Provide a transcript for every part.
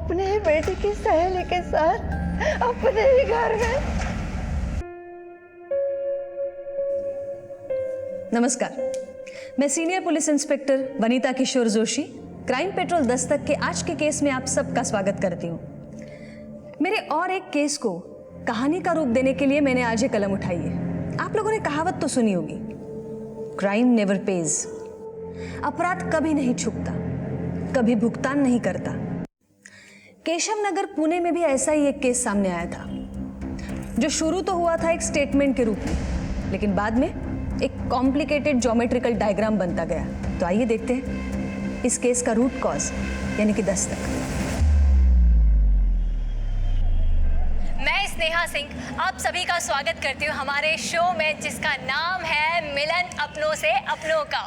अपने ही बेटी की सहेली के साथ अपने ही घर में। नमस्कार, मैं सीनियर पुलिस इंस्पेक्टर वनीता किशोर जोशी क्राइम पेट्रोल दस्तक के आज के केस में आप सबका स्वागत करती हूँ। मेरे और एक केस को कहानी का रूप देने के लिए मैंने आज ये कलम उठाई है। आप लोगों ने कहावत तो सुनी होगी, क्राइम नेवर पेज। अपराध कभी नहीं छुपता, कभी भुगतान नहीं करता। केशव नगर पुणे में भी ऐसा ही एक केस सामने आया था, जो शुरू तो हुआ था एक स्टेटमेंट के रूप में, लेकिन बाद में एक कॉम्प्लिकेटेड ज्योमेट्रिकल डायग्राम बनता गया। तो आइए देखते हैं इस केस का रूट कॉज यानी कि दस्तक। मैं स्नेहा सिंह आप सभी का स्वागत करती हूँ हमारे शो में, जिसका नाम है मिलन अपनों से अपनों का।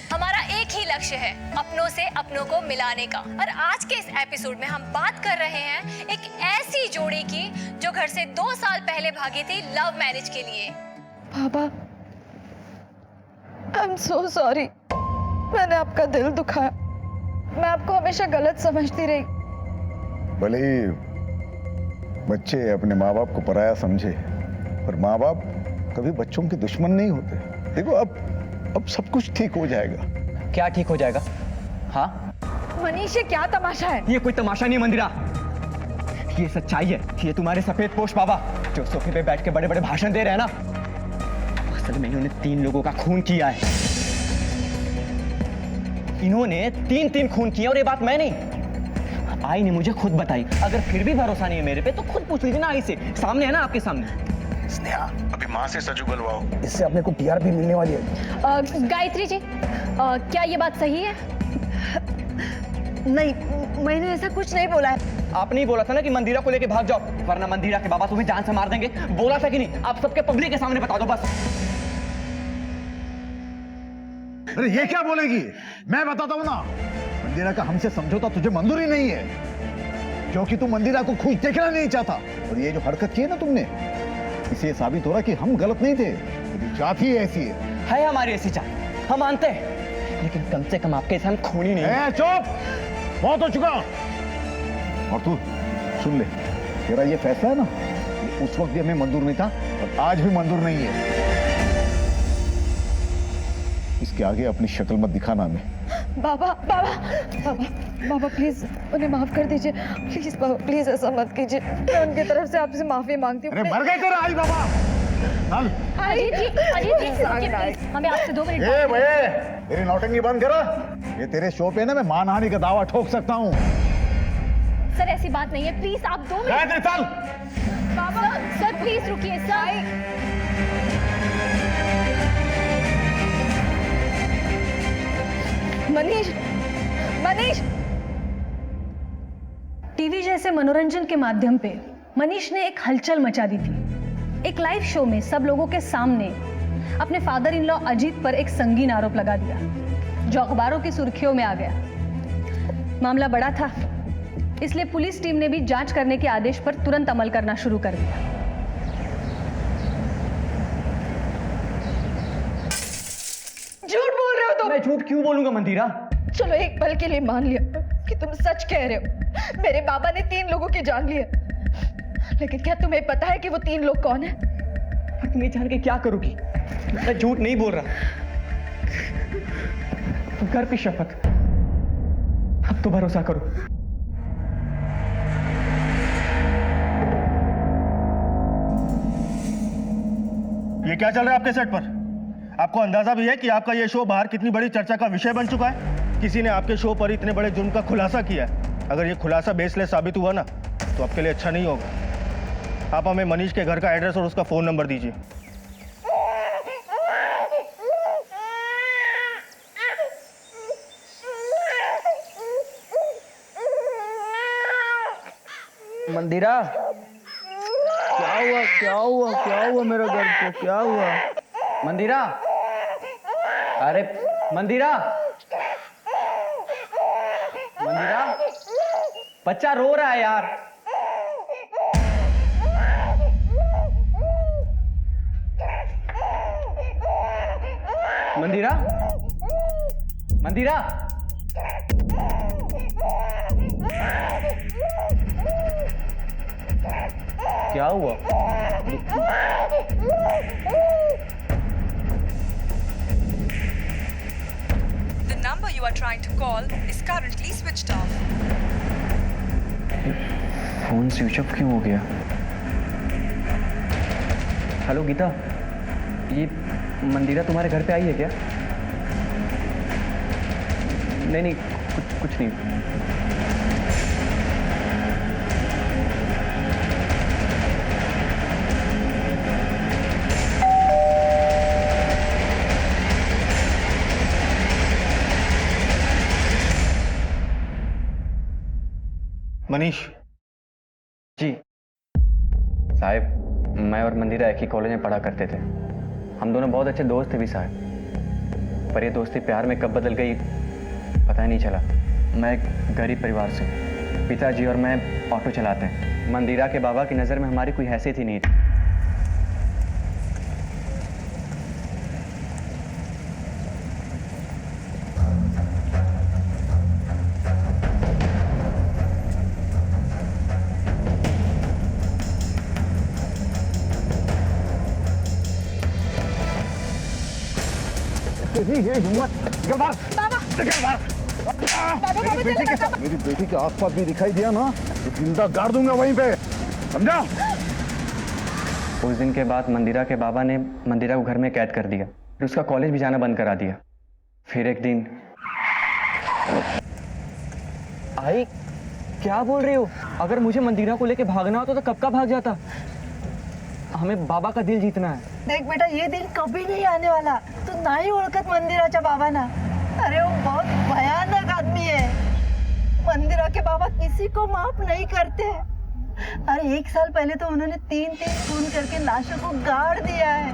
हमारा एक ही लक्ष्य है, अपनों से अपनों को मिलाने का। और आज के इस एपिसोड में हम बात कर रहे हैं एक ऐसी जोड़ी की जो घर से 2 साल पहले भागी थी लव मैरिज के लिए। बाबा, आई एम सो सॉरी, मैंने आपका दिल दुखाया। मैं आपको हमेशा गलत समझती रही। भले ही बच्चे अपने माँ बाप को पराया समझे, पर माँ बाप कभी बच्चों के दुश्मन नहीं होते। देखो अब सब कुछ ठीक हो जाएगा। क्या ठीक हो जाएगा? हाँ मनीष, ये क्या तमाशा है? ये कोई तमाशा नहीं मंदिरा, ये सच्चाई है। ये तुम्हारे सफेद पोश बाबा जो सोफे पे बैठ के बड़े बड़े भाषण दे रहे हैं ना, असल में इन्होंने 3 लोगों का खून किया है। इन्होंने 3 खून किया, और ये बात मैं नहीं, आई ने मुझे खुद बताई। अगर फिर भी भरोसा नहीं है मेरे पे तो खुद पूछ लीजिए ना आई से, सामने है ना आपके सामने। स्नेहा, अभी माँ से सच उगलवाओ, इससे अपने को टीआरपी मिलने वाली है। गायत्री जी, क्या ये बात सही है? नहीं, मैंने ऐसा कुछ नहीं बोला है। आपने ही बोला था ना कि मंदिरा को लेके भाग जाओ, वरना मंदिरा के बाबा तुम्हें जान से मार देंगे। बोला था कि नहीं? आप सबके पब्लिक के सामने बता दो बस। अरे ये क्या बोलेगी? मैं बताता हूँ ना, मंदिरा का हमसे समझौता तुझे मंजूर ही नहीं है, क्योंकि तू मंदिरा को खुश देखना नहीं चाहता। और ये जो हरकत की है ना तुमने, इससे साबित हो रहा कि हम गलत नहीं थे, तेरी जात ही ऐसी है हमारी ऐसी चाह, हम मानते हैं, लेकिन कम से कम आपके साथ खूनी नहीं है। चुप, बहुत हो चुका। और तू सुन ले, तेरा ये फैसला है ना, उस वक्त भी हमें मंजूर नहीं था और आज भी मंजूर नहीं है। इसके आगे अपनी शक्ल मत दिखाना हमें। बाबा बाबा बाबा बाबा, प्लीज उन्हें माफ कर दीजिए। प्लीज बाबा, प्लीज ऐसा मत कीजिए। मैं उनकी तरफ से आपसे माफी मांगती हूँ। अरे मर गए तेरा आई बाबा। चल। अजीत जी, प्लीज, हमें आपसे 2 मिनट ए भैया, तेरी नौटंकी बंद करो। ये तेरे शो पे ना मैं मानहानि का दावा ठोक सकता हूँ। सर, ऐसी बात नहीं है, प्लीज आप 2 मिनट। चल। बाबा सर, प्लीज रुकिए सर। मनीष, मनीष। टीवी जैसे मनोरंजन के माध्यम पे मनीष ने एक हलचल मचा दी थी। एक लाइव शो में सब लोगों के सामने अपने फादर इन लॉ अजीत पर एक संगीन आरोप लगा दिया, जो अखबारों की सुर्खियों में आ गया। मामला बड़ा था, इसलिए पुलिस टीम ने भी जांच करने के आदेश पर तुरंत अमल करना शुरू कर दिया। झूठ बोल रहे हो तुम। मैं झूठ क्यों बोलूंगा मंदिरा? चलो एक पल के लिए मान लिया कि तुम सच कह रहे हो। मेरे बाबा ने 3 लोगों की जान ली है, लेकिन क्या तुम्हें पता है कि वो 3 लोग कौन है? पर तुम ये जान के क्या करोगी? मैं झूठ नहीं बोल रहा, घर की शपथ, अब तो भरोसा करो। ये क्या चल रहा है आपके सेट पर? आपको अंदाजा भी है कि आपका ये शो बाहर कितनी बड़ी चर्चा का विषय बन चुका है? किसी ने आपके शो पर इतने बड़े जुर्म का खुलासा किया है। अगर ये खुलासा बेसलेस साबित हुआ ना, तो आपके लिए अच्छा नहीं होगा। आप हमें मनीष के घर का एड्रेस और उसका फोन नंबर दीजिए। मंदिरा, क्या हुआ? क्या हुआ? क्या हुआ मेरे घर को? क्या हुआ मंदिरा? अरे मंदिरा, मंदिरा, बच्चा रो रहा है यार। मंदिरा, मंदिरा, क्या हुआ? The number you are trying to call is currently switched off. Phone switch off क्यों हो गया? हेलो गीता, ये मंदिरा तुम्हारे घर पे आई है क्या? नहीं नहीं, कुछ नहीं। मनीष, जी साहब, मैं और मंदिरा एक ही कॉलेज में पढ़ा करते थे। हम दोनों बहुत अच्छे दोस्त थे भी साहब, पर ये दोस्ती प्यार में कब बदल गई पता ही नहीं चला। मैं एक गरीब परिवार से, पिताजी और मैं ऑटो चलाते हैं। मंदिरा के बाबा की नज़र में हमारी कोई हैसियत ही नहीं थी। ये हिम्मत, निकल बाहर, निकल बाहर। मेरी बेटी के आसपास भी दिखाई दिया ना तो जिंदा गाड़ दूंगा वहीं पे, समझा? उस दिन के बाद मंदिरा के बाबा ने मंदिरा को घर में कैद कर दिया, फिर उसका कॉलेज भी जाना बंद करा दिया। फिर एक दिन आई, क्या बोल रही हो? अगर मुझे मंदिरा को लेके भागना होता तो कब का भाग जाता। हमें बाबा का दिल जीतना है। देख बेटा, ये दिन कभी नहीं आने वाला। तू नाही ओळखत मंदिराच्या बाबांना। अरे वो बहुत भयानक आदमी है। मंदिरा के बाबा किसी को माफ नहीं करते। अरे 1 साल पहले तो उन्होंने 3 खून करके लाशों को गाड़ दिया है।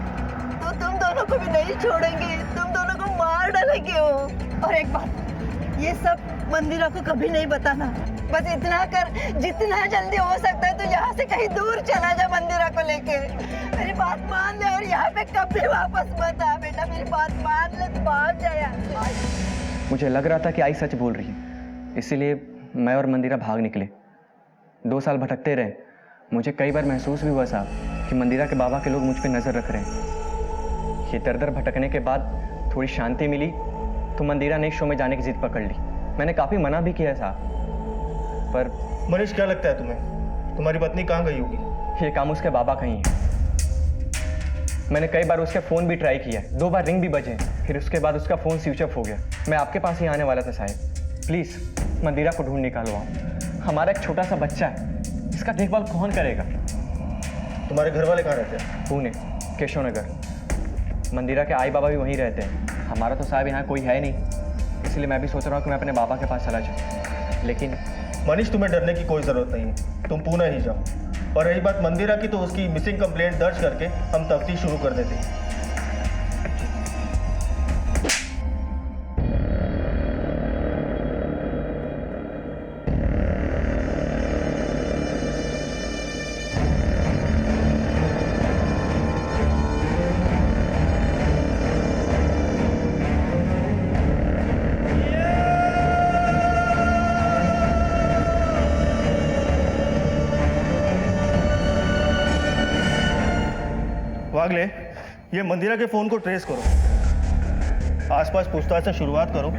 तो तुम दोनों को भी नहीं छोड़ेंगे, तुम दोनों को मार डालेंगे वो। और एक बात, ये सब मंदिरा को कभी नहीं बताना। बस इतना कर, जितना जल्दी हो सकता है तो यहाँ से कहीं दूर चला जा मंदिरा को लेके। मेरी बात मान ले और यहाँ पे कभी वापस मत आ बेटा। मेरी बात मान ले तो भाग जा यहाँ से। मुझे लग रहा था कि आई सच बोल रही है, इसीलिए मैं और मंदिरा भाग निकले। 2 साल भटकते रहे। मुझे कई बार महसूस भी हुआ साहब कि मंदिरा के बाबा के लोग मुझ पे नज़र रख रहे हैं। ये दर भटकने के बाद थोड़ी शांति मिली तो मंदिरा ने एक शो में जाने की जिद पकड़ ली। मैंने काफ़ी मना भी किया साहब, पर मनीष क्या लगता है तुम्हें, तुम्हारी पत्नी कहाँ गई होगी? ये काम उसके बाबा का ही है। मैंने कई बार उसका फ़ोन भी ट्राई किया, 2 बार रिंग भी बजे, फिर उसके बाद उसका फ़ोन स्विच ऑफ हो गया। मैं आपके पास ही आने वाला था साहब, प्लीज़ मंदिरा को ढूंढ निकालो आप। हमारा एक छोटा सा बच्चा है, इसका देखभाल कौन करेगा? तुम्हारे घर वाले कहाँ रहते हैं? पुणे, केशव नगर। मंदिरा के आई बाबा भी वहीं रहते हैं। हमारा तो साहब यहाँ कोई है नहीं, इसलिए मैं भी सोच रहा हूँ कि मैं अपने बाबा के पास चला जाऊँ। लेकिन मनीष, तुम्हें डरने की कोई ज़रूरत नहीं है, तुम पुणे ही जाओ। और रही बात मंदिरा की, तो उसकी मिसिंग कंप्लेंट दर्ज करके हम तफ्तीश शुरू कर देते हैं। वागले, ये मंदिरा के फ़ोन को ट्रेस करो, आसपास पूछताछ से शुरुआत करो।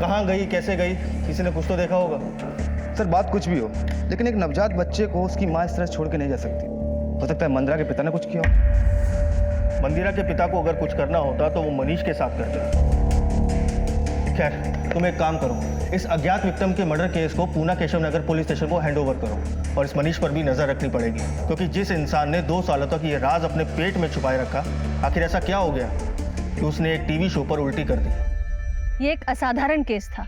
कहाँ गई, कैसे गई, किसी ने कुछ तो देखा होगा। सर बात कुछ भी हो, लेकिन एक नवजात बच्चे को उसकी माँ इस तरह छोड़ के नहीं जा सकती। हो सकता है मंदिरा के पिता ने कुछ किया हो। मंदिरा के पिता को अगर कुछ करना होता तो वो मनीष के साथ करते। खैर, तुम एक काम करो, इस अज्ञात विक्टिम के मर्डर केस को पूना केशव नगर पुलिस स्टेशन को हैंडओवर करो। और इस मनीष पर भी नजर रखनी पड़ेगी, क्योंकि जिस इंसान ने 2 सालों तक ये राज अपने पेट में छुपाए रखा, आखिर ऐसा क्या हो गया कि उसने एक टीवी शो पर उल्टी कर दी। ये एक असाधारण केस था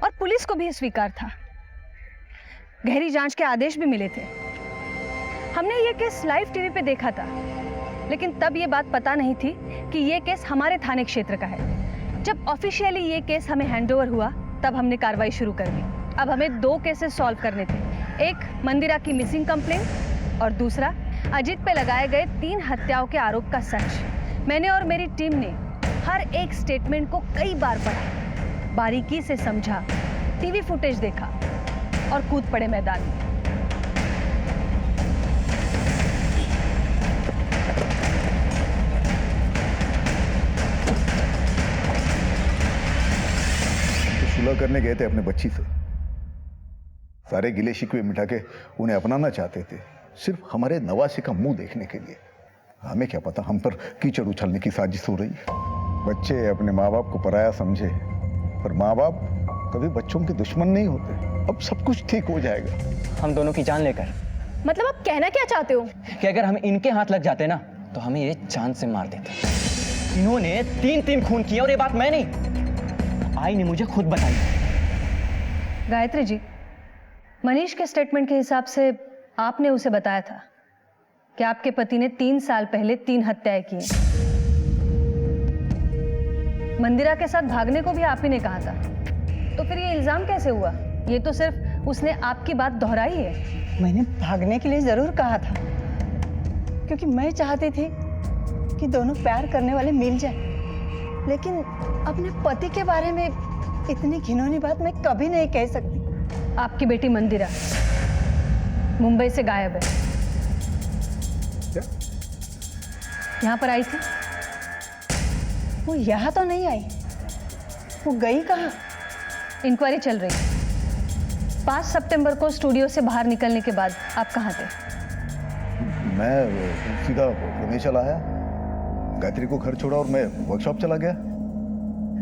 और पुलिस को भी स्वीकार था। गहरी जांच के आदेश भी मिले थे। हमने ये केस लाइव टीवी पे देखा था, लेकिन तब ये बात पता नहीं थी कि ये केस हमारे थाने क्षेत्र का है। जब ऑफिशियली ये केस हमें हैंडओवर हुआ, तब हमने कार्रवाई शुरू कर दी। अब हमें 2 केसेस सॉल्व करने थे, एक मंदिरा की मिसिंग कंप्लेंट और दूसरा अजित पे लगाए गए 3 हत्याओं के आरोप का सच। मैंने और मेरी टीम ने हर एक स्टेटमेंट को कई बार पढ़ा, बारीकी से समझा, टीवी फुटेज देखा और कूद पड़े मैदान में। सुलह करने गए थे अपने बच्ची से। सारे गिले शिकवे मिटा के उन्हें अपनाना चाहते थे, सिर्फ हमारे नवासे का मुंह देखने के लिए। हमें क्या पता हम पर कीचड़ उछलने की साजिश हो रही है। बच्चे अपने माँ बाप को पराया समझे, पर माँ बाप कभी बच्चों के दुश्मन नहीं होते। अब सब कुछ ठीक हो जाएगा। हम दोनों की जान लेकर। मतलब आप कहना क्या चाहते हो? कि अगर हम इनके हाथ लग जाते ना तो हमें ये जान से मार देते। इन्होंने 3 खून किए और ये बात मैं नहीं, आई ने मुझे खुद बताई। गायत्री जी, मनीष के स्टेटमेंट के हिसाब से आपने उसे बताया था कि आपके पति ने 3 साल पहले 3 हत्याएं की हैं। मंदिरा के साथ भागने को भी आप ही ने कहा था, तो फिर ये इल्जाम कैसे हुआ? ये तो सिर्फ उसने आपकी बात दोहराई है। मैंने भागने के लिए जरूर कहा था, क्योंकि मैं चाहती थी कि दोनों प्यार करने वाले मिल जाएं। लेकिन अपने पति के बारे में इतनी घिनौनी बात मैं कभी नहीं कह सकती। आपकी बेटी मंदिरा मुंबई से गायब है। क्या? यहाँ पर आई थी? वो यहाँ तो नहीं आई, वो गई कहाँ? इंक्वायरी चल रही है। 5 सितंबर को स्टूडियो से बाहर निकलने के बाद आप कहाँ थे? मैं सीधा पुणे चला आया, गायत्री को घर छोड़ा और मैं वर्कशॉप चला गया।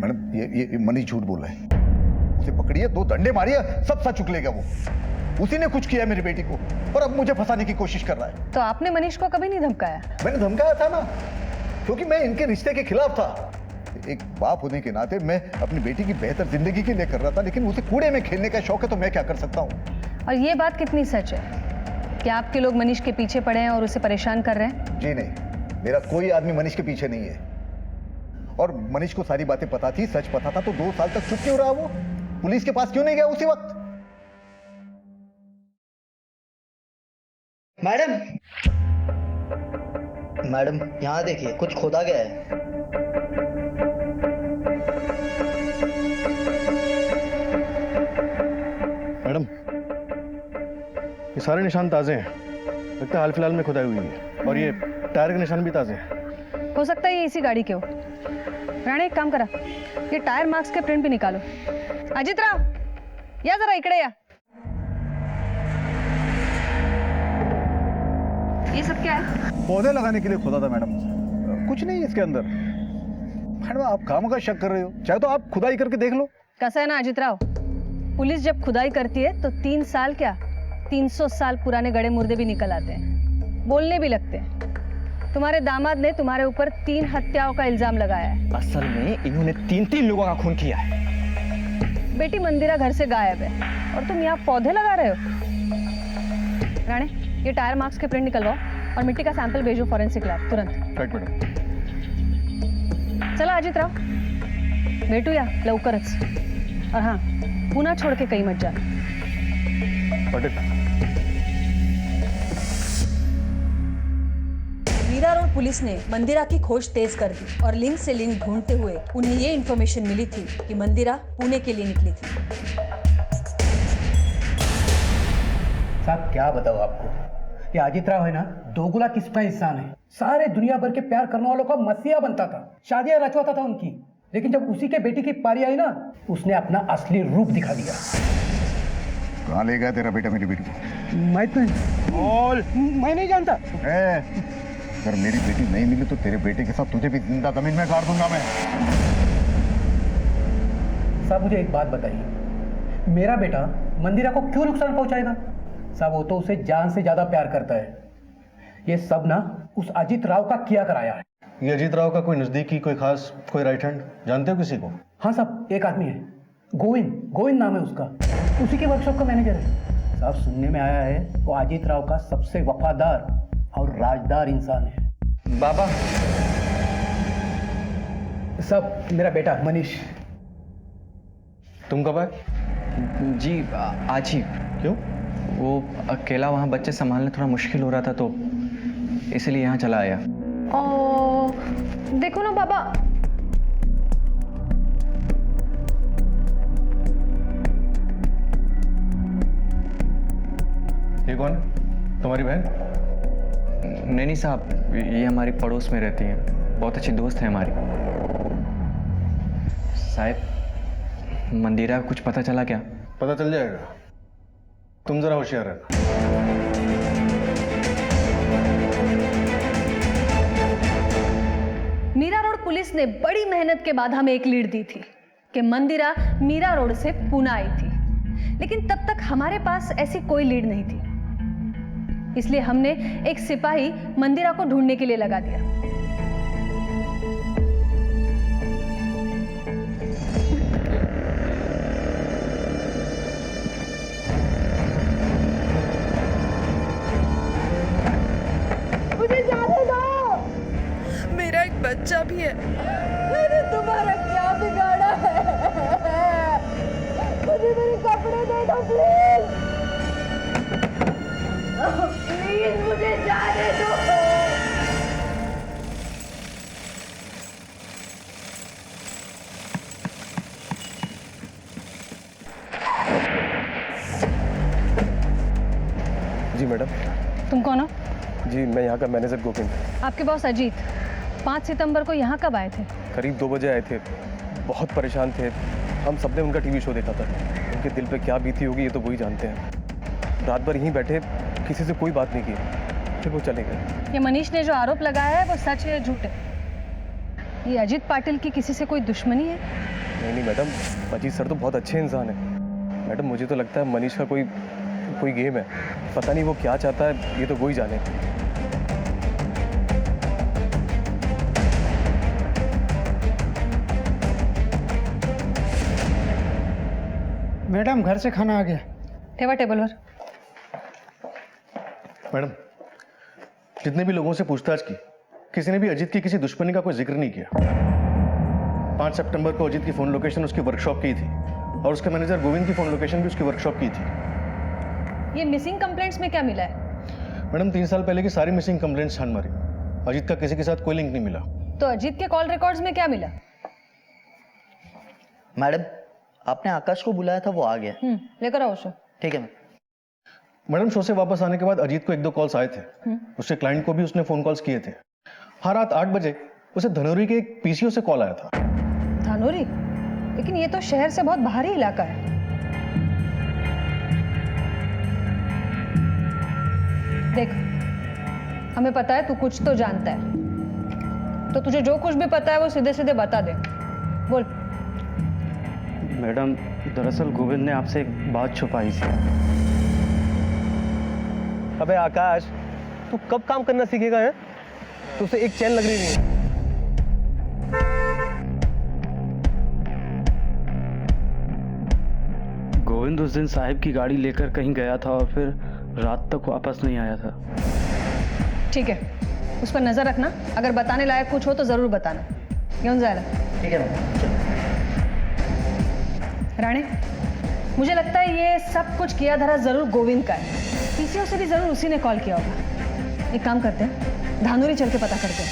मैडम ये मनीष झूठ बोल रहा है। उसे पकड़िए, 2 डंडे मारिए, सब सच उगलेगा। वो उसी ने कुछ किया मेरी बेटी को, और अब मुझे फंसाने की कोशिश कर रहा है। तो आपने मनीष को कभी नहीं धमकाया? मैंने धमकाया था ना, क्योंकि मैं इनके रिश्ते के खिलाफ था। एक बाप होने के नाते मैं अपनी बेटी की बेहतर जिंदगी के लिए कर रहा था, लेकिन उसे कूड़े में खेलने का शौक है, तो मैं क्या कर सकता हूँ। और ये बात कितनी सच है कि आपके लोग मनीष के पीछे पड़े हैं और उसे परेशान कर रहे हैं? जी नहीं, मेरा कोई आदमी मनीष के पीछे नहीं है। और मनीष को सारी बातें पता थी, सच पता था, तो 2 साल तक चुप क्यों रहा? वो पुलिस के पास क्यों नहीं गया उसी वक्त? मैडम यहाँ देखिए, कुछ खोदा गया है। मैडम, ये सारे निशान ताजे हैं, लगता है हाल फिलहाल में खुदाई हुई है। और ये टायर के निशान भी ताजे हैं। हो सकता है ये इसी गाड़ी के हो। राणे, एक काम करा, ये टायर मार्क्स के प्रिंट भी निकालो। अजित राव, या जरा इकडे या। ये सब क्या है? पौधे लगाने के लिए खोदा था मैडम, कुछ नहीं इसके अंदर। मैडम आप काम का शक कर रहे हो, चाहे तो आप खुदाई करके देख लो। कैसा है ना अजित राव, पुलिस जब खुदाई करती है तो 3 साल क्या 300 साल पुराने गड़े मुर्दे भी निकल आते हैं, बोलने भी लगते हैं। तुम्हारे दामाद ने तुम्हारे ऊपर 3 हत्याओं का इल्जाम लगाया है। असल में इन्होंने 3 लोगों का खून किया है। बेटी मंदिरा घर से गायब है और तुम यहाँ पौधे लगा रहे हो। राणे, ये टायर मार्क्स के प्रिंट निकलवाओ और मिट्टी का सैंपल भेजो फॉरेंसिक लैब तुरंत। Right madam. चला अजित राव, भेटूया लवकरच। और हाँ, पुन्हा छोड़ के कहीं मत जाना। मीरा रोड पुलिस ने मंदिरा की खोज तेज कर दी और लिंक से लिंक ढूंढते हुए उन्हें ये इन्फॉर्मेशन मिली थी कि मंदिरा पुणे के लिए निकली थी। साहब क्या बताओ आपको, ये अजित राव है ना, दोगुला किस्म का इंसान है। सारे दुनिया भर के प्यार करने वालों का मसीहा बनता था, शादियां रचवाता था उनकी। लेकिन जब उसी के बेटी की पारी आई ना, उसने अपना असली रूप दिखा दिया। कहाँ ले गया तेरा बेटा मेरी बेटी को? मैं नहीं जानता। अगर मेरी बेटी नहीं मिली तो तेरे बेटे के साथ तुझे भी जिंदा जमीन में गाड़ दूंगा मैं। साहब मुझे एक बात बताइए, मेरा बेटा मंदिरा को क्यों नुकसान पहुंचाएगा? साहब वो तो उसे जान से ज्यादा प्यार करता है। ये सब ना उस अजित राव का किया कराया है। ये अजीत राव का कोई नजदीकी, कोई खास, कोई राइट हैंड जानते हो किसी को? हाँ साहब, एक आदमी है, गोविंद नाम है उसका, उसी के वर्कशॉप का मैनेजर है। साहब सुनने में आया है वो अजित राव का सबसे वफादार और राजदार इंसान है। बाबा, सब मेरा बेटा मनीष। तुम कब आए? जी आज ही। क्यों? वो अकेला वहाँ बच्चे संभालने थोड़ा मुश्किल हो रहा था, तो इसलिए यहाँ चला आया। देखो ना बाबा, ये कौन है? तुम्हारी बहन? नहीं साहब, ये हमारी पड़ोस में रहती हैं, बहुत अच्छी दोस्त है हमारी। साहब मंदिरा कुछ पता चला क्या? पता चल जाएगा, तुम जरा होशियार रहना। मीरा रोड पुलिस ने बड़ी मेहनत के बाद हमें एक लीड दी थी कि मंदिरा मीरा रोड से पुणे आई थी, लेकिन तब तक हमारे पास ऐसी कोई लीड नहीं थी। इसलिए हमने एक सिपाही मंदिरा को ढूंढने के लिए लगा दिया। मुझे जाने दो, मेरा एक बच्चा भी है। मैंने तुम्हारा क्या बिगाड़ा है? मुझे मेरे कपड़े दे दो प्लीज, प्लीज मुझे जाने दो। जी मैडम। तुम कौन हो? जी मैं यहाँ का मैनेजर गोविंद। आपके बॉस अजीत 5 सितंबर को यहाँ कब आए थे? करीब 2 बजे आए थे, बहुत परेशान थे। हम सबने उनका टीवी शो देखा था। उनके दिल पे क्या बीती होगी ये तो वही जानते हैं। रात भर यहीं बैठे, किसी से कोई बात नहीं की, फिर वो चले गए। ये मनीष ने जो आरोप लगाया है वो सच है या झूठ है? ये अजीत पाटिल की किसी से कोई दुश्मनी है? नहीं मैडम, अजीत सर तो बहुत अच्छे इंसान है। मैडम मुझे तो लगता है मनीष का कोई गेम है, पता नहीं वो क्या चाहता है, ये तो वही जाने। मैडम घर से खाना आ गया। ठेवा टेबल पर। मैडम जितने भी लोगों से पूछताछ की, किसी ने भी अजीत की किसी दुश्मनी का कोई जिक्र नहीं किया। 5 सितंबर को अजीत की फोन लोकेशन उसकी वर्कशॉप की थी और उसके मैनेजर गोविंद की फोन लोकेशन भी उसकी वर्कशॉप की थी। ये मिसिंग कंप्लेंट्स में क्या मिला है? मैडम 3 साल पहले की सारी मिसिंग कंप्लेंट्स छान मारी, अजीत का किसी के साथ कोई लिंक नहीं मिला। तो अजीत के कॉल रिकॉर्ड्स में क्या मिला? मैडम आपने आकाश को बुलाया था, वो आ गया। लेकर आओ उसे। ठीक है मैडम शो से वापस आने के बाद अजीत को 1-2 कॉल्स आए थे। उसके क्लाइंट को भी उसने फोन कॉल्स किए थे। हाँ रात 8 बजे उसे धनौरी के एक पीसीओ से कॉल आया था। धनौरी? लेकिन ये तो शहर से बहुत बाहरी इलाका है। देख, हमें पता है तू कुछ तो जानता है, तो तुझे जो कुछ भी पता है वो सीधे सीधे बता दे। बोल। मैडम दरअसल गोविंद ने आपसे एक बात छुपाई थी। अबे आकाश, तू कब काम करना सीखेगा है? तुझसे एक चैन लग रही नहीं है। गोविंद उस दिन साहिब की गाड़ी लेकर कहीं गया था और फिर रात तक वापस नहीं आया था। ठीक है, उस पर नजर रखना, अगर बताने लायक कुछ हो तो जरूर बताना। घेऊन जायला। ठीक है मैडम। राणे, मुझे लगता है ये सब कुछ किया धरा जरूर गोविंद का है। पीसीओ से भी जरूर उसी ने कॉल किया होगा। एक काम करते हैं, धानोरी चल के पता करते हैं।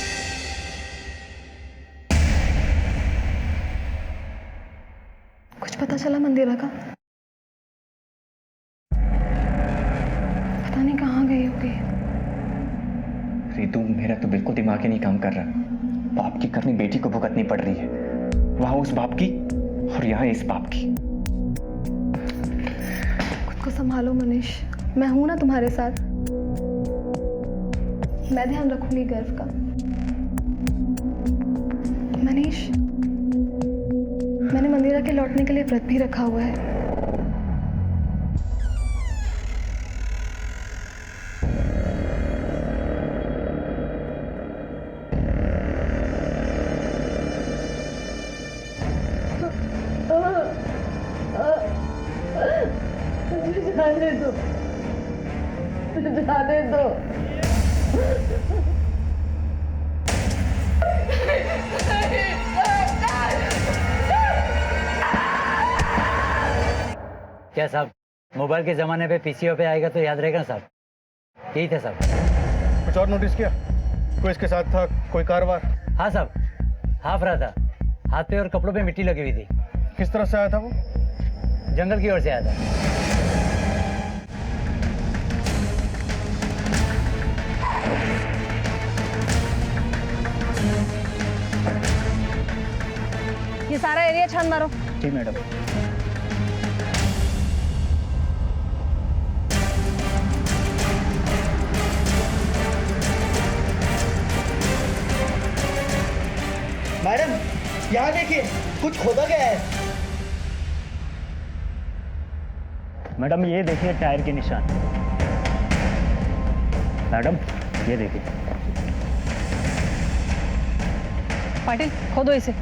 कुछ पता चला मंदिरा का? पता नहीं कहाँ गई होगी। रितु, मेरा तो बिल्कुल दिमाग ही नहीं काम कर रहा। बाप की करनी बेटी को भुगतनी पड़ रही है, वहां उस बाप की और यहाँ इस बाप की। खुद को संभालो मनीष, मैं हूं ना तुम्हारे साथ। मैं ध्यान रखूंगी गर्व का। मनीष, मैंने मंदिरा के लौटने के लिए व्रत भी रखा हुआ है। जाने दो, जाने दो। क्या साहब, मोबाइल के जमाने पे पीसीओ पे आएगा तो याद रहेगा ना साहब? यही था साहब। कुछ और नोटिस किया? कोई इसके साथ था, कोई कारवार? हाँ साहब, हाफ रहा था, हाथ पे और कपड़ों पे मिट्टी लगी हुई थी। किस तरफ से आया था वो? जंगल की ओर से आया था। ये सारा एरिया छान मारो। जी मैडम। कुछ खोदा गया है। मैडम ये देखिए टायर के निशान। मैडम ये देखिए। पाटिल खोदो इसे।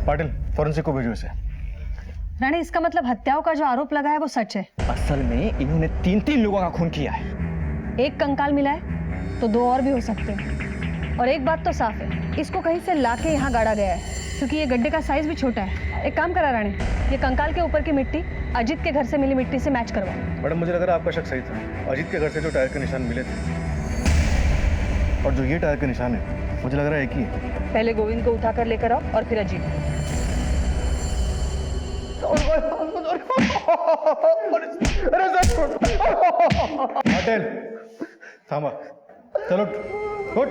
पाटिल फॉरेंसिक को भेजो इसे। रानी इसका मतलब हत्याओं का जो आरोप लगा है वो सच है। असल में इन्होंने 3-3 लोगों का खून किया है। एक कंकाल मिला है तो 2 और भी हो सकते हैं। और एक बात तो साफ है, इसको कहीं से लाके यहाँ गाड़ा गया है, क्योंकि ये गड्ढे का साइज भी छोटा है। एक काम करा रानी, ये कंकाल के ऊपर की मिट्टी अजीत के घर से मिली मिट्टी से मैच करवाओ। मैडम मुझे लग रहा है आपका शक सही था। अजीत के घर से जो टायर के निशान मिले थे और जो ये टायर के निशान है, मुझे लग रहा है एक ही है। पहले गोविंद को उठा कर लेकर आओ और फिर अजीत। पाटिल थामा, चलो उठ।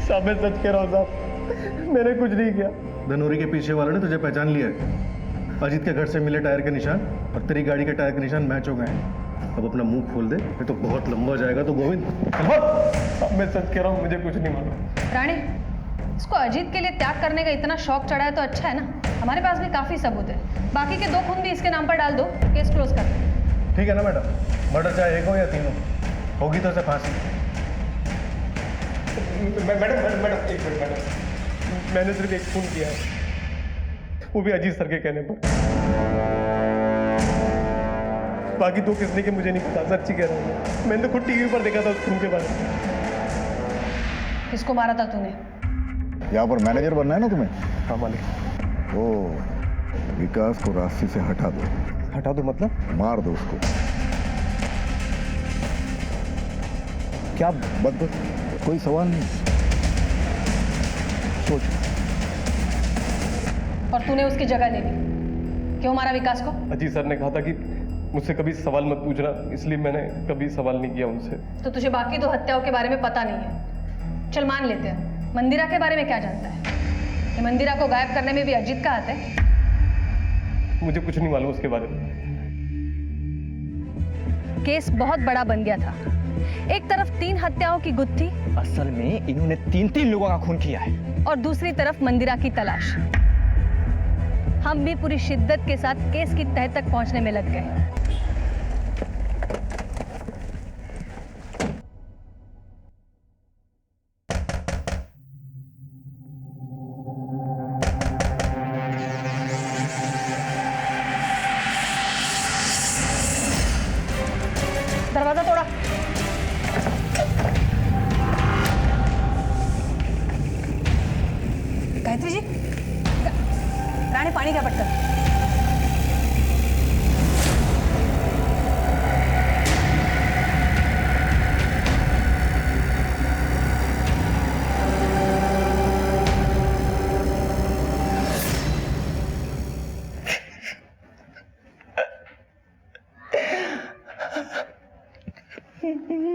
साहब मैं सच कह रहा हूँ साहब, मैंने कुछ नहीं किया। धनोरी के पीछे वाले ने तुझे पहचान लिया है। अजीत के घर से मिले टायर के निशान और तेरी गाड़ी के टायर के निशान मैच हो गए हैं। अब अपना मुंह खोल दे, ये तो बहुत लंबा हो जाएगा। तो गोविंद साहब मैं सच कह रहा हूँ, मुझे कुछ नहीं मालूम। रानी, इसको अजीत के लिए त्याग करने का इतना शौक चढ़ा है तो अच्छा है ना, हमारे पास भी काफी सबूत है। बाकी के 2 खून भी इसके नाम पर डाल दो, केस क्लोज कर। ठीक है ना मैडम, मर्डर चाहे 1 हो या 3 हो, होगी तो उसे फांसी। मैडम एक मिनट मैडम, मैंने सिर्फ एक खून किया है, वो भी अजीत सर के कहने पर। बाकी 2 किसने के मुझे नहीं पता, सच्ची कह रहा हूँ। मैंने तो खुद टीवी पर देखा था उस खून के बारे में। किसको मारा था तूने? यहाँ पर मैनेजर बनना है ना तुम्हें? हाँ मालिक। ओ, विकास को रास्ते से हटा दो। हटा दो मतलब? मार दो उसको। क्या बदबू? कोई सवाल नहीं, सोच। और तूने उसकी जगह ले ली, क्यों मारा विकास को? अजीत सर ने कहा था कि मुझसे कभी सवाल मत पूछना, इसलिए मैंने कभी सवाल नहीं किया उनसे। तो तुझे बाकी 2 हत्याओं के बारे में पता नहीं है। चल मान लेते हैं, मंदिरा के बारे में क्या जानता है? ये मंदिरा को गायब करने में भी अजीत का हाथ है? मुझे कुछ नहीं मालूम उसके बारे में। केस बहुत बड़ा बन गया था। एक तरफ 3 हत्याओं की गुत्थी, असल में इन्होंने 3-3 लोगों का खून किया है, और दूसरी तरफ मंदिरा की तलाश। हम भी पूरी शिद्दत के साथ केस की तह तक पहुंचने में लग गए। दरवाजा तोड़ा। गायत्री जी, रानी पानी का बर्तन।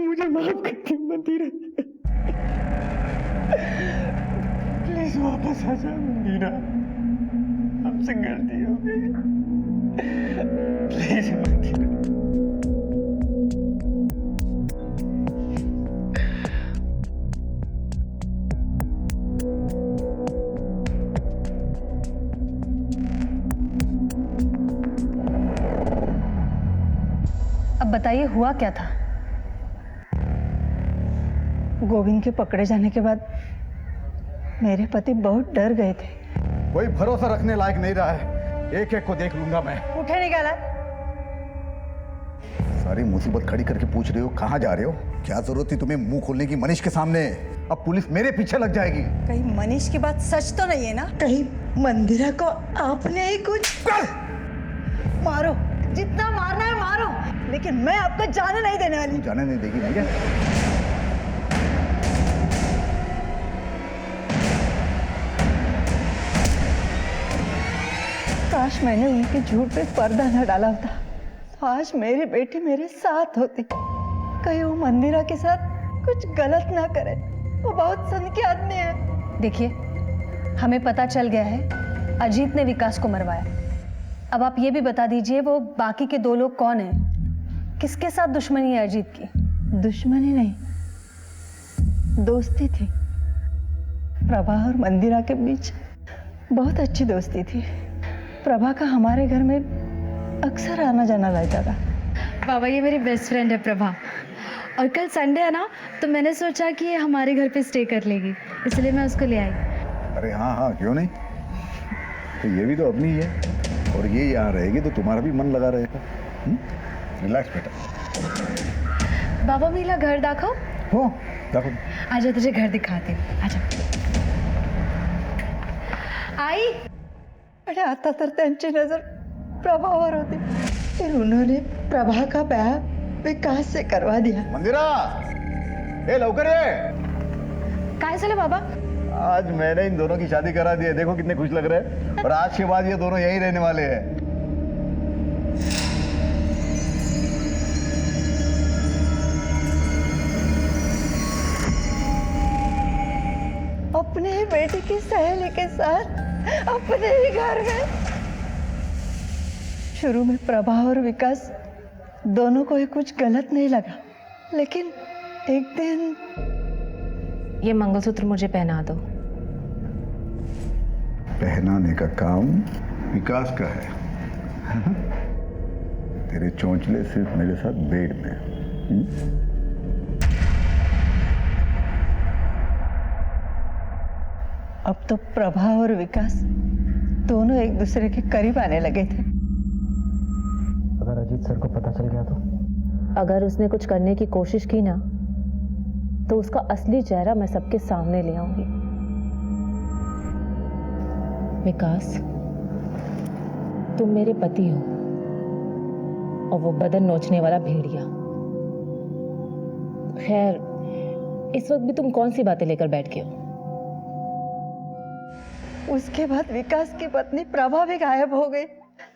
मुझे माफ करती मंदिरा, प्लीज वापस आ जा मंदिरा, हमसे गलती हो गई, प्लीज मंदिरा। अब बताइए हुआ क्या था? गोविंद के पकड़े जाने के बाद मेरे पति बहुत डर गए थे। कोई भरोसा रखने लायक नहीं रहा है। एक एक को देख लूंगा मैं। उठे निकाला। सारी मुसीबत खड़ी करके पूछ रहे हो कहाँ जा रहे हो? क्या जरूरत थी तुम्हें मुंह खोलने की मनीष के सामने? अब पुलिस मेरे पीछे लग जाएगी। कहीं मनीष की बात सच तो नहीं है ना? कहीं मंदिरा को आपने ही कुछ? मारो, जितना मारना है मारो, लेकिन मैं आपको जाने नहीं देने वाली। जाने नहीं देगी मुझे? काश मैंने उनके झूठ पे पर्दा न डाला होता। आज मेरी बेटी मेरे साथ होती। कहीं वो मंदिरा के साथ कुछ गलत ना करे। वो बहुत सन के आदमी है। देखिए, हमें पता चल गया है अजीत ने विकास को मरवाया। अब आप ये भी बता दीजिए वो बाकी के 2 लोग कौन हैं? किसके साथ दुश्मनी है अजीत की? दुश्मनी नहीं, दोस्ती थी। प्रभा और मंदिरा के बीच बहुत अच्छी दोस्ती थी। प्रभा का हमारे घर में अक्सर आना जाना रहता था। बाबा ये मेरी बेस्ट फ्रेंड है प्रभा, और कल संडे है ना, तो मैंने सोचा कि ये हमारे घर पे स्टे कर लेगी, इसलिए मैं उसको ले आई। अरे हाँ हाँ, क्यों नहीं। तो ये भी तो अपनी ही है, और ये यहाँ रहेगी तो तुम्हारा भी मन लगा रहेगा। रिलैक्स बेटा। बाबा मेरा घर दाखव। हो देखो, आजा तुझे घर दिखाती हूँ, आजा। आई अरे आता तर त्यांची नजर प्रभावर होती, फिर उन्होंने प्रभा का ब्याह विकास से करवा दिया। मंदिरा, ए लवकर ये। काय झालं बाबा? आज मैंने इन दोनों की शादी करा दी है, देखो कितने खुश लग रहे हैं। और आज के बाद ये दोनों यहीं रहने वाले हैं। अपने ही बेटी की सहेली के साथ अपने ही घर में। शुरू में प्रभा और विकास दोनों को ही कुछ गलत नहीं लगा, लेकिन एक दिन ये मंगलसूत्र मुझे पहना दो। पहनाने का काम विकास का है। तेरे चोंचले सिर्फ मेरे साथ बेड में। अब तो प्रभा और विकास दोनों एक दूसरे के करीब आने लगे थे। अगर अजीत सर को पता चल गया तो? अगर उसने कुछ करने की कोशिश की ना, तो उसका असली चेहरा मैं सबके सामने ले आऊंगी। विकास, तुम मेरे पति हो, और वो बदन नोचने वाला भेड़िया। खैर, इस वक्त भी तुम कौन सी बातें लेकर बैठ गए हो? उसके बाद विकास की पत्नी प्रभा भी गायब हो गई,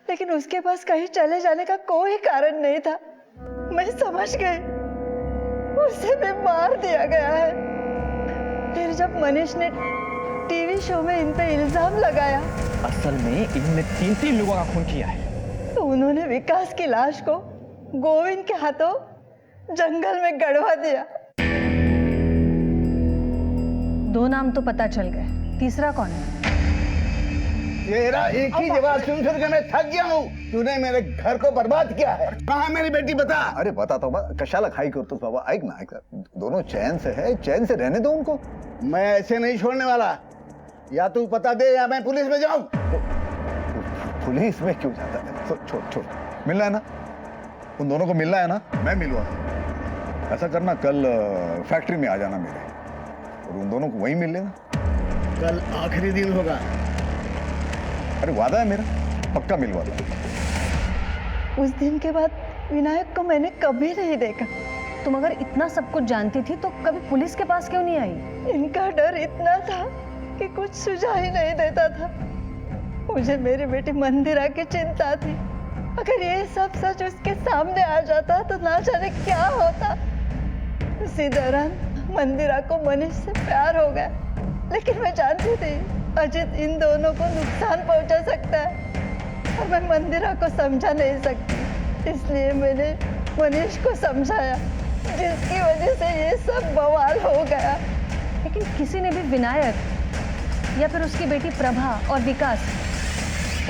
लेकिन उसके पास कहीं चले जाने का कोई कारण नहीं था। मैं समझ गई उसे भी मार दिया गया है। फिर जब मनीष ने टीवी शो में इन पे इल्जाम लगाया, असल में इनने 3 लोगों का खून किया है। तो उन्होंने विकास की लाश को गोविंद के हाथों जंगल में गड़वा दिया। 2 नाम तो पता चल गए, तीसरा कौन है? तेरा एक ही जवाब सुन के मैं थक गया हूँ। तूने मेरे घर को बर्बाद किया है। कहाँ मेरी बेटी, बता। अरे बताता हूँ, कशाला खाई करतो बाबा। ऐक ना, दोनों चैन से है, चैन से रहने दो उनको। मैं ऐसे नहीं छोड़ने वाला। या तू पता दे या मैं पुलिस में जाऊं। पुलिस में क्यों जाता है? छोड़, मिलना है ना, उन दोनों को मिलना है ना, मैं मिलूंगा। ऐसा करना, कल फैक्ट्री में आ जाना मेरे, और उन दोनों को वहीं मिल लेना। कल आखिरी दिन होगा। अरे वादा है मेरा, पक्का मिलवाता। उस दिन के बाद विनायक को मैंने कभी नहीं देखा। तुम अगर इतना सब कुछ जानती थी तो कभी पुलिस के पास क्यों नहीं आई? इनका डर इतना था कि कुछ सुझा ही नहीं देता था। मुझे मेरी बेटी मंदिरा की चिंता थी। अगर ये सब सच उसके सामने आ जाता तो ना जाने क्या होता। उसी दौरान मंदिरा को मनीष से प्यार हो गया, लेकिन मैं जानती थी अजित इन दोनों को नुकसान पहुंचा सकता है, और मैं मंदिरा को समझा नहीं सकती। इसलिए मैंने मनीष को समझाया, जिसकी वजह से ये सब बवाल हो गया। लेकिन किसी ने भी विनायक या फिर उसकी बेटी प्रभा और विकास,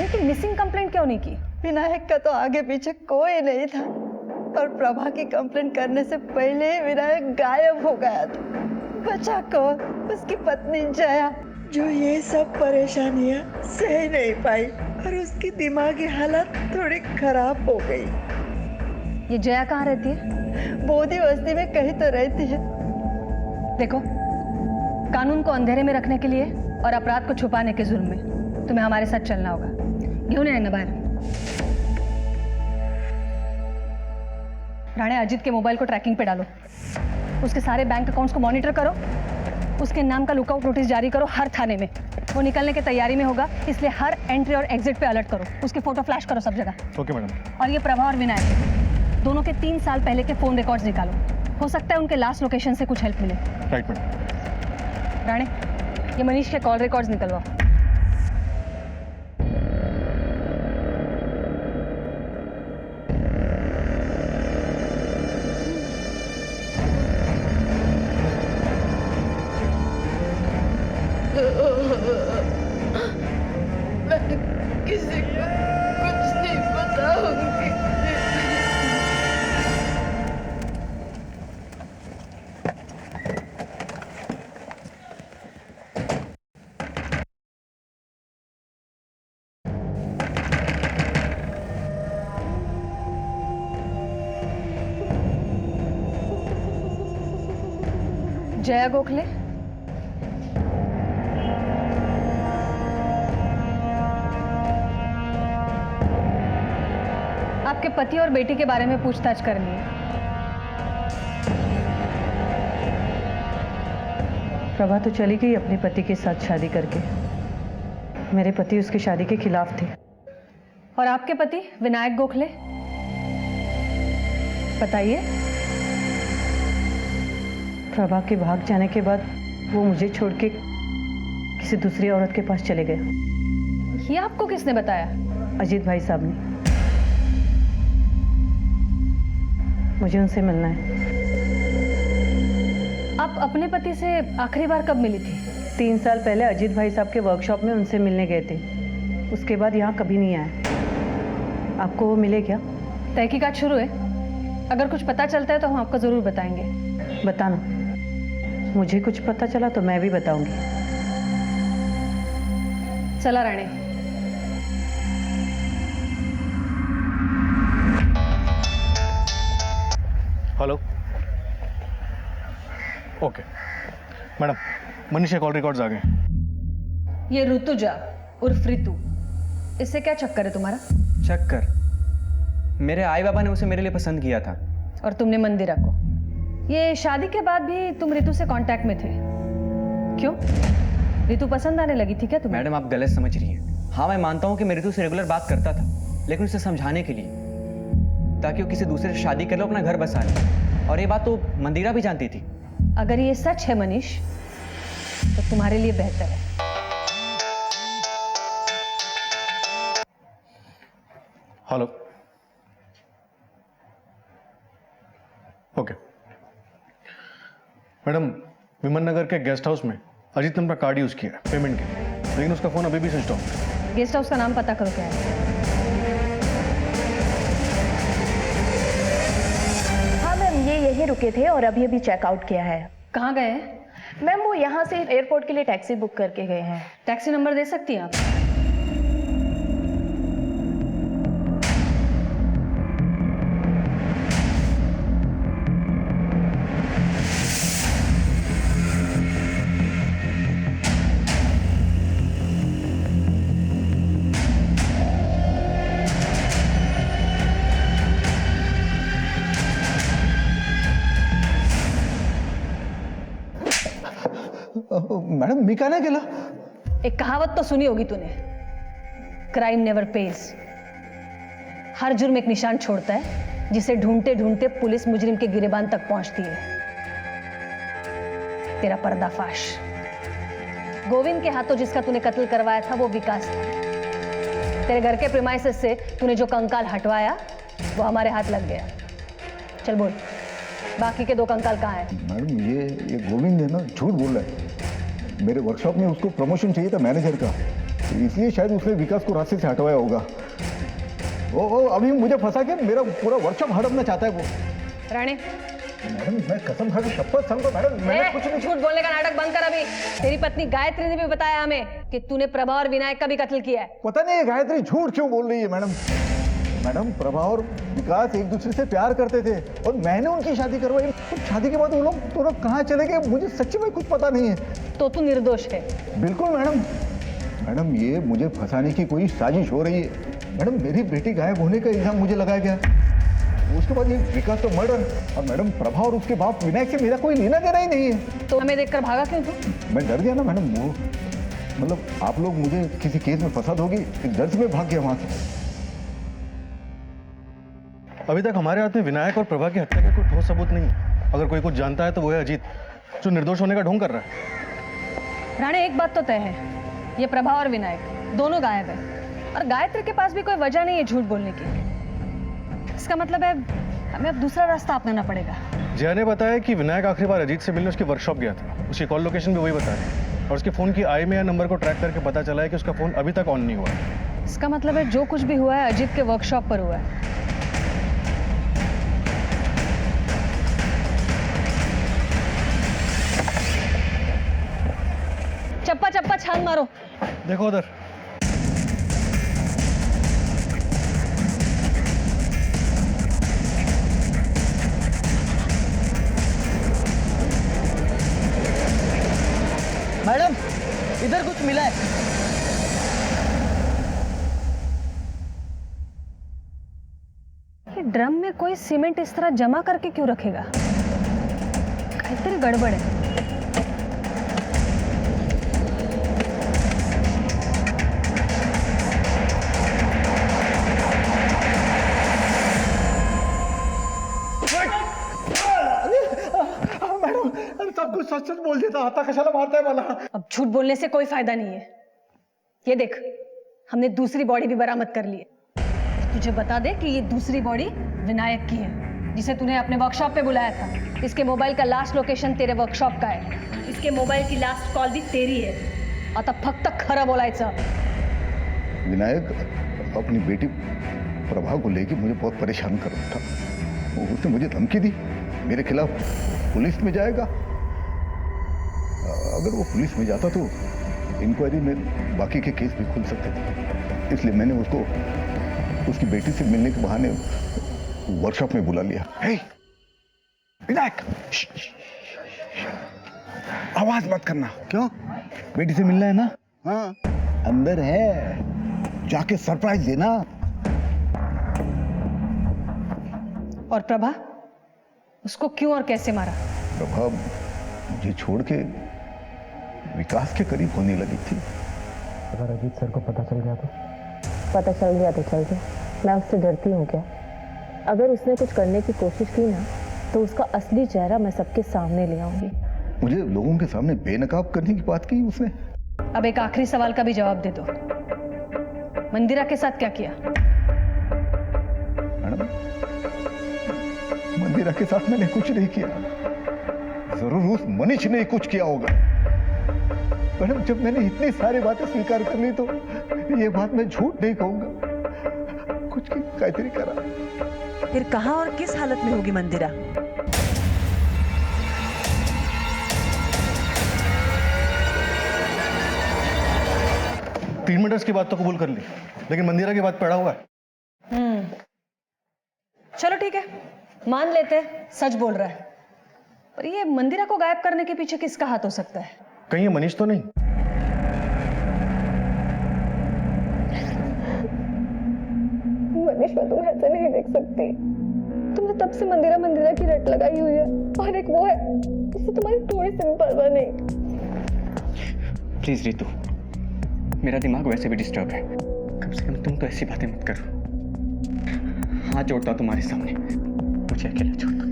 इनकी मिसिंग कंप्लेंट क्यों नहीं की? विनायक का तो आगे पीछे कोई नहीं था, और प्रभा की कंप्लेंट करने से पहले ही विनायक गायब हो गया था। बचा को उसकी पत्नी जया, जो ये सब परेशानियां सह नहीं पाई, और उसकी दिमागी हालत थोड़ी खराब हो गई। ये जया कहाँ रहती है? बोधी बस्ती में कहीं तो रहती है। देखो, कानून को अंधेरे में रखने के लिए और अपराध को छुपाने के जुर्म में तुम्हें हमारे साथ चलना होगा। घेऊन ये ना बाहर। राणे, अजीत के मोबाइल को ट्रैकिंग पे डालो, उसके सारे बैंक अकाउंट्स को मॉनिटर करो, उसके नाम का लुकआउट नोटिस जारी करो हर थाने में। वो निकलने की तैयारी में होगा, इसलिए हर एंट्री और एग्जिट पे अलर्ट करो। उसके फोटो फ्लैश करो सब जगह। Okay madam. और ये प्रभा और विनायक दोनों के 3 साल पहले के फोन रिकॉर्ड्स निकालो। हो सकता है उनके लास्ट लोकेशन से कुछ हेल्प मिले। Right madam. राणे, ये मनीष के कॉल रिकॉर्ड्स निकलवाओ। जया गोखले, आपके पति और बेटी के बारे में पूछताछ करनी है। प्रभा तो चली गई अपने पति के साथ शादी करके। मेरे पति उसकी शादी के खिलाफ थे। और आपके पति विनायक गोखले, बताइए। प्रभा के भाग जाने के बाद वो मुझे छोड़ के किसी दूसरी औरत के पास चले गए। ये आपको किसने बताया? अजीत भाई साहब ने। मुझे उनसे मिलना है। आप अपने पति से आखिरी बार कब मिली थी? 3 साल पहले अजीत भाई साहब के वर्कशॉप में उनसे मिलने गए थे। उसके बाद यहाँ कभी नहीं आया। आपको वो मिले क्या? तहकीकात शुरू है, अगर कुछ पता चलता है तो हम आपको ज़रूर बताएंगे। बताना, मुझे कुछ पता चला तो मैं भी बताऊंगी। चला Rane. Hello. Okay madam, Manisha call records आ गए। ये ऋतुजा उर्फ ऋतु, इससे क्या चक्कर है तुम्हारा? चक्कर? मेरे आई बाबा ने उसे मेरे लिए पसंद किया था। और तुमने मंदिरा को। ये शादी के बाद भी तुम ऋतु से कांटेक्ट में थे, क्यों? ऋतु पसंद आने लगी थी क्या तुम्हें? मैडम आप गलत समझ रही हैं। हाँ मैं मानता हूँ कि मैं ऋतु से रेगुलर बात करता था, लेकिन उसे समझाने के लिए, ताकि वो किसी दूसरे से शादी कर लो, अपना घर बसा ले। और ये बात तो मंदिरा भी जानती थी। अगर ये सच है मनीष, तो तुम्हारे लिए बेहतर है। हेलो। ओके मैडम, विमन नगर के गेस्ट हाउस में अजीत ने अपना कार्ड यूज किया पेमेंट के लिए, लेकिन उसका फोन अभी भी स्विच ऑफ है। गेस्ट हाउस का नाम पता करो क्या है। हाँ मैम, ये यहीं रुके थे और अभी अभी चेकआउट किया है। कहाँ गए? मैम वो यहाँ से एयरपोर्ट के लिए टैक्सी बुक करके गए हैं। टैक्सी नंबर दे सकती हैं आप? मैडम मी का नाही केलं? एक कहावत तो सुनी होगी तूने, क्राइम नेवर पेज। हर जुर्म एक निशान छोड़ता है, जिसे ढूंढते ढूंढते पुलिस मुजरिम के गिरेबान तक पहुंचती है। तेरा पर्दाफाश। गोविंद के हाथों जिसका तूने कत्ल करवाया था वो विकास था। तेरे घर के प्रीमाइसेस से तूने जो कंकाल हटवाया वो हमारे हाथ लग गया। चल बोल, बाकी के 2 कंकाल कहाँ हैं? मैडम ये गोविंद है ना, झूठ बोल रहा है। मेरे वर्कशॉप में उसको प्रमोशन चाहिए था मैनेजर का, इसलिए शायद उसने विकास को रास्ते से हटवाया होगा। वो अभी मुझे फंसा के मेरा पूरा वर्कशॉप हड़पना चाहता है वो। राणे, मैडम मैं कसम खा के शपथ सांगतो मैडम, मैंने कुछ नहीं। झूठ बोलने का नाटक बंद कर अभी। तेरी पत्नी गायत्री ने भी बताया हमें कि तूने प्रभा और विनायक का भी कत्ल किया है। पता नहीं ये गायत्री झूठ क्यों बोल रही है मैडम। मैडम प्रभा और विकास एक दूसरे से प्यार करते थे और मैंने उनकी शादी करवाई। तो शादी के बाद वो लोग दोनों कहाँ चले गए मुझे सच्ची में कुछ पता नहीं है। तो तू निर्दोष है? बिल्कुल मैडम। मैडम ये मुझे फंसाने की कोई साजिश हो रही है। मैडम मेरी बेटी गायब होने का इल्जाम मुझे लगाया गया, उसके बाद ये विकास का मर्डर, और मैडम प्रभा और उसके बाप विनायक से मेरा कोई लेना देना ही नहीं है। तो हमें देखकर भागा क्यों तू? मैं डर गया ना मैडम, वो मतलब आप लोग मुझे किसी केस में फंसा दोगी, इस डर से मैं भाग गया वहां से। अभी तक हमारे हाथ में विनायक और प्रभा की हत्या का कोई ठोस सबूत नहीं है। अगर कोई कुछ जानता है तो वो है अजीत, जो निर्दोष होने का ढोंग कर रहा है। राणे एक बात तो तय है, ये प्रभा और विनायक दोनों गायब है, और गायत्री के पास भी कोई वजह नहीं है झूठ बोलने की। इसका मतलब है हमें अब दूसरा रास्ता अपनाना पड़ेगा। जया ने बताया कि विनायक आखिरी बार अजीत से मिलने उसकी वर्कशॉप गया था। उसकी कॉल लोकेशन भी वही बताया, और उसके फोन की IMEI नंबर को ट्रैक करके पता चला है कि उसका फोन अभी तक ऑन नहीं हुआ। इसका मतलब है जो कुछ भी हुआ है अजीत के वर्कशॉप पर हुआ है। चप्पा चप्पा छान मारो। देखो उधर। ये ड्रम में कोई सीमेंट इस तरह जमा करके क्यों रखेगा? काहीतरी गड़बड़ है। मैडम, सब कुछ सच सच बोल देता, आता कशाला मारता है मला? अब झूठ बोलने से कोई फायदा नहीं है। ये देख, हमने दूसरी बॉडी भी बरामद कर ली है। तुझे बता दे कि ये दूसरी बॉडी विनायक की है, जिसे तूने अपने वर्कशॉप पे बुलाया था। इसके मोबाइल का लास्ट लोकेशन तेरे वर्कशॉप का है। इसके मोबाइल की लास्ट कॉल भी तेरी है। आता फक्त खरं बोलायचं। विनायक अपनी बेटी प्रभा को लेके मुझे बहुत परेशान कर रहा था। उसने मुझे धमकी दी, मेरे खिलाफ पुलिस में जाएगा। अगर वो पुलिस में जाता तो इंक्वायरी में बाकी के केस भी खुल सकते थे। इसलिए मैंने उसको उसकी बेटी से मिलने के बहाने वर्कशॉप में बुला लिया। हे विनायक, आवाज मत करना। क्यों? बेटी से मिलना है ना? हाँ, अंदर है, जाके सरप्राइज देना। और प्रभा, उसको क्यों और कैसे मारा? प्रभा मुझे छोड़ के विकास के करीब होने लगी थी। अगर अजीत सर को पता चल गया तो? पता चल गया तो चल गया, मैं उससे डरती हूँ क्या? अगर उसने कुछ करने की कोशिश की ना, तो उसका असली चेहरा मैं सबके सामने ले आऊंगी। मुझे लोगों के सामने बेनकाब करने की बात की उसने। अब एक आखिरी सवाल का भी जवाब दे दो। मंदिरा के साथ क्या किया? मैडम, मंदिरा के साथ मैंने कुछ नहीं किया। जरूर उस मनीष ने कुछ किया होगा। मैडम, जब मैंने इतनी सारी बातें स्वीकार कर ली तो ये बात मैं झूठ नहीं कहूंगा। कुछ की कायतरी करा। फिर कहाँ और किस हालत में होगी मंदिरा? तीन मर्डर्स की बात तो कबूल कर ली, लेकिन मंदिरा की बात पड़ा हुआ है। चलो ठीक है, मान लेते हैं सच बोल रहा है। पर ये मंदिरा को गायब करने के पीछे किसका हाथ हो सकता है? कहीं ये मनीष तो नहीं? मनीष, मैं तुम्हें ऐसे नहीं देख सकती। तुमने तब से मंदिरा मंदिरा की रट लगाई हुई है, और एक वो है जिससे तुम्हारी थोड़ी सी भी परवाह नहीं। प्लीज रितु, मेरा दिमाग वैसे भी डिस्टर्ब है। कम से कम तुम तो ऐसी बातें मत करो। हाथ जोड़ता तुम्हारे सामने, मुझे अकेला छोड़ दो।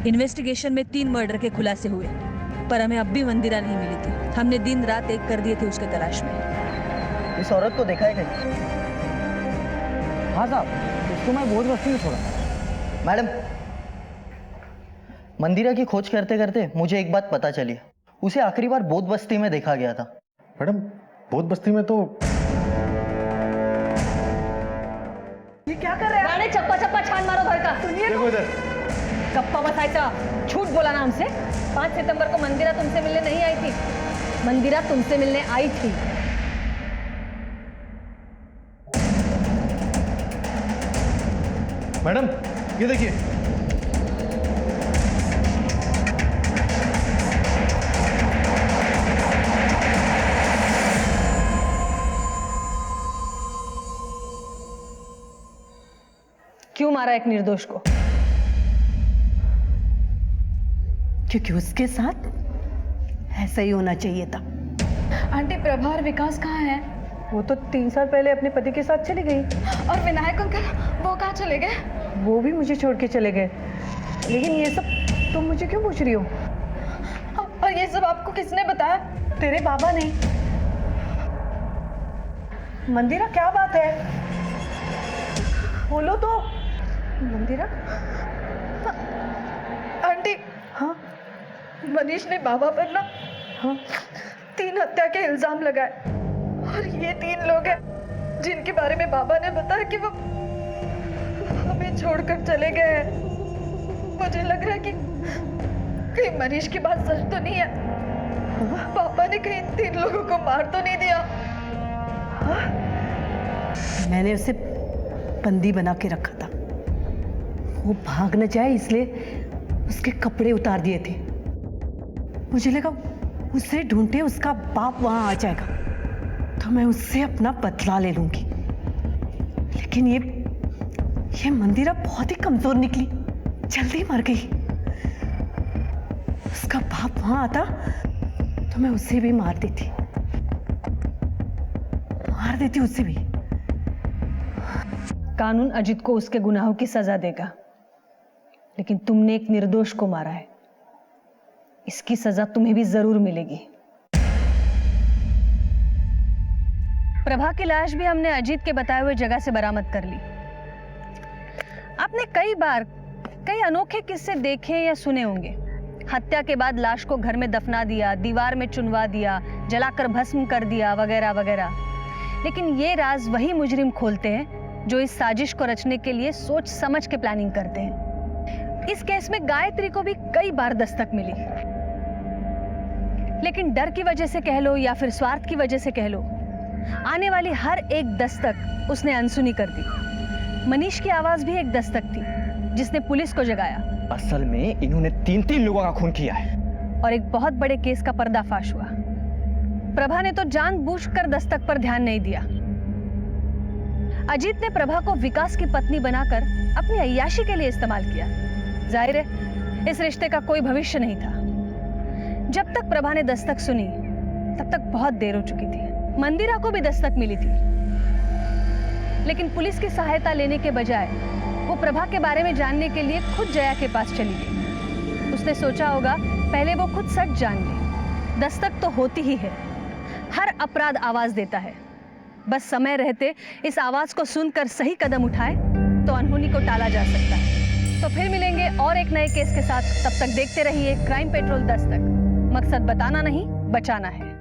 इन्वेस्टिगेशन में 3 मर्डर के खुलासे हुए, पर हमें अब भी मंदिरा नहीं मिली थी। हमने दिन रात एक कर दिए थे उसके तलाश में। इस औरत को देखा है कहीं? हाँ साहब, इसको मैं बोध बस्ती में छोड़ा। मैडम, मंदिरा की खोज करते करते मुझे एक बात पता चली। उसे आखिरी बार बोध बस्ती में देखा गया था। मैडम, बोध बस्ती में तो ये क्या कर रहे हैं? मैंने चप्पा चप्पा छान मारो घर का। सुनिए, देखो इधर। गप्पा बसायचा, झूठ बोला ना हमसे। 5 सितंबर को मंदिरा तुमसे मिलने नहीं आई थी। मंदिरा तुमसे मिलने आई थी। मैडम, ये देखिए। क्यों मारा एक निर्दोष को? क्योंकि उसके साथ ऐसा ही होना चाहिए था। आंटी, प्रभा और विकास कहाँ हैं? वो तो 3 साल पहले अपने पति के साथ चली गई। और विनायक अंकल, वो कहाँ चले गए? वो भी मुझे छोड़ के चले गए। लेकिन ये सब तुम मुझे क्यों पूछ रही हो? और ये सब आपको किसने बताया? तेरे बाबा ने। मंदिरा, क्या बात है? बोलो तो। मंदिरा? आंटी, हाँ? मनीष ने बाबा पर ना हाँ? 3 हत्या के इल्जाम लगाए। और ये 3 लोग हैं जिनके बारे में बाबा ने बताया कि वो हमें छोड़कर चले गए हैं। मुझे लग रहा है कि कहीं मनीष की बात सच तो नहीं है। पापा ने कहीं 3 लोगों को मार तो नहीं दिया? मैंने उसे बंदी बना के रखा था। वो भाग न जाए इसलिए उसके कपड़े उतार दिए थे। मुझे लगा उसे ढूंढते उसका बाप वहां आ जाएगा तो मैं उससे अपना बदला ले लूंगी। लेकिन ये मंदिरा बहुत ही कमजोर निकली, जल्दी मर गई। उसका बाप वहां आता तो मैं उसे भी मार देती उसे भी। कानून अजित को उसके गुनाहों की सजा देगा, लेकिन तुमने एक निर्दोष को मारा है, इसकी सजा तुम्हें भी जरूर मिलेगी। प्रभा की लाश भी हमने अजीत के बताए हुए जगह से बरामद कर ली। आपने कई बार कई अनोखे किस्से देखे या सुने होंगे। हत्या के बाद लाश को घर में दफना दिया, दीवार में चुनवा दिया, जलाकर भस्म कर दिया, वगैरह वगैरह। लेकिन ये राज वही मुजरिम खोलते हैं जो इस साजिश को रचने के लिए सोच समझ के प्लानिंग करते हैं। इस केस में गायत्री को भी कई बार दस्तक मिली, लेकिन डर की वजह से कह लो या फिर स्वार्थ की वजह से कह लो, आने वाली हर एक दस्तक उसने अनसुनी कर दी। मनीष की आवाज भी एक दस्तक थी जिसने पुलिस को जगाया। असल में इन्होंने 3 लोगों का खून किया है और एक बहुत बड़े केस का पर्दाफाश हुआ। प्रभा ने तो जानबूझकर दस्तक पर ध्यान नहीं दिया। अजीत ने प्रभा को विकास की पत्नी बनाकर अपनी अय्याशी के लिए इस्तेमाल किया। जाहिर है इस रिश्ते का कोई भविष्य नहीं था। जब तक प्रभा ने दस्तक सुनी तब तक बहुत देर हो चुकी थी। मंदिरा को भी दस्तक मिली थी, लेकिन पुलिस की सहायता लेने के बजाय वो प्रभा के बारे में जानने के लिए खुद जया के पास चली गई। उसने सोचा होगा पहले वो खुद सच जान ले। दस्तक तो होती ही है, हर अपराध आवाज देता है। बस समय रहते इस आवाज को सुनकर सही कदम उठाए तो अनहोनी को टाला जा सकता है। तो फिर मिलेंगे और एक नए केस के साथ। तब तक देखते रहिए क्राइम पेट्रोल दस्तक। मकसद बताना नहीं, बचाना है।